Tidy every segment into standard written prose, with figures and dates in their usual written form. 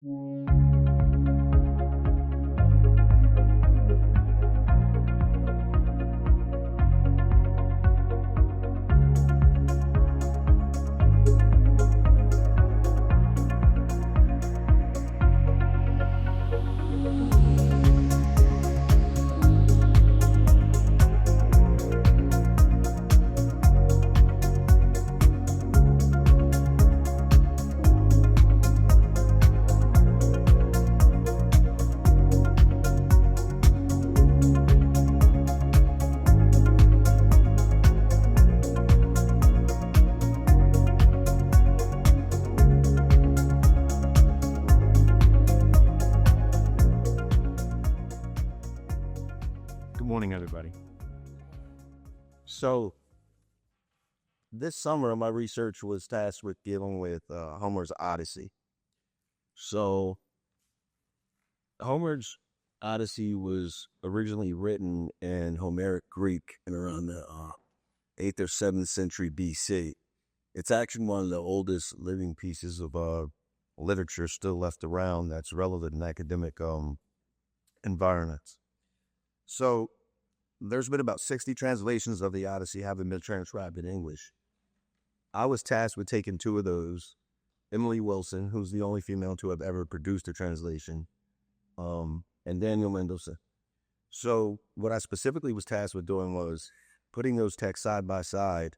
Good morning, everybody. So this summer, my research was tasked with dealing with Homer's Odyssey. So Homer's Odyssey was originally written in Homeric Greek in around the 8th or 7th century BC. It's actually one of the oldest living pieces of literature still left around that's relevant in academic environments. So there's been about 60 translations of the Odyssey having been transcribed in English. I was tasked with taking two of those, Emily Wilson, who's the only female to have ever produced a translation, and Daniel Mendelsohn. So what I specifically was tasked with doing was putting those texts side by side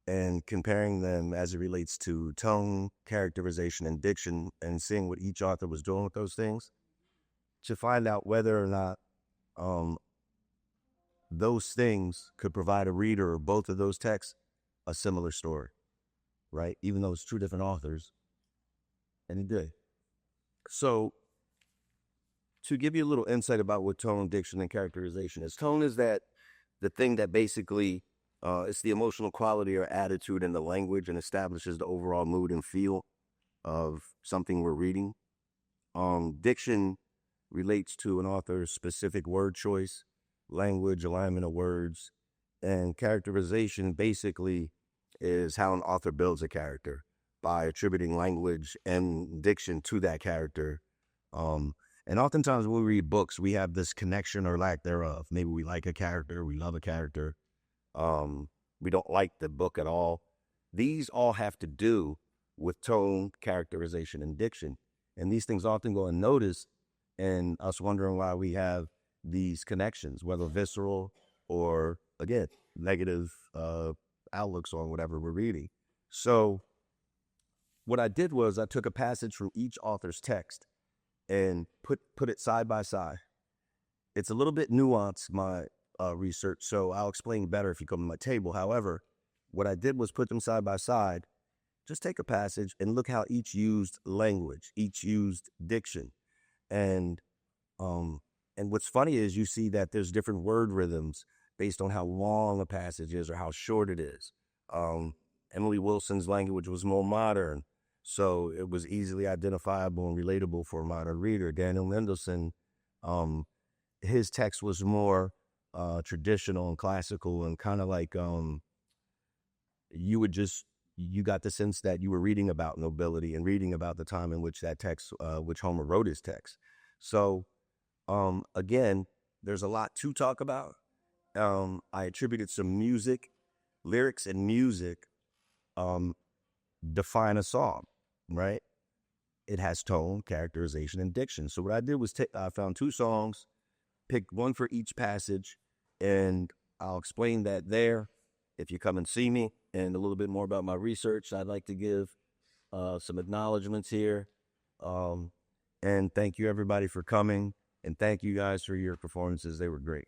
and comparing them as it relates to tone, characterization, and diction, and seeing what each author was doing with those things to find out whether or not those things could provide a reader of both of those texts a similar story, right? Even though it's two different authors, and it did. So to give you a little insight about what tone, diction, and characterization is, tone is that the thing that basically it's the emotional quality or attitude in the language and establishes the overall mood and feel of something we're reading. Diction relates to an author's specific word choice, language, alignment of words, and characterization basically is how an author builds a character by attributing language and diction to that character. And oftentimes when we read books, we have this connection or lack thereof. Maybe we like a character, we love a character, we don't like the book at all. These all have to do with tone, characterization, and diction. And these things often go unnoticed, and us wondering why we have these connections, whether visceral or, again, negative outlooks on whatever we're reading. So what I did was I took a passage from each author's text and put it side by side. It's a little bit nuanced, my research, so I'll explain better if you come to my table. However, what I did was put them side by side. Just take a passage and look how each used language, each used diction. And what's funny is you see that there's different word rhythms based on how long a passage is or how short it is. Emily Wilson's language was more modern, so it was easily identifiable and relatable for a modern reader. Daniel Mendelsohn, his text was more traditional and classical and kind of like you got the sense that you were reading about nobility and reading about the time in which that text, which Homer wrote his text. So again, there's a lot to talk about. I attributed some music, lyrics and music define a song, right? It has tone, characterization, and diction. So what I did was I found two songs, picked one for each passage, and I'll explain that there. If you come and see me and a little bit more about my research, I'd like to give some acknowledgments here. And thank you everybody for coming, and thank you guys for your performances. They were great.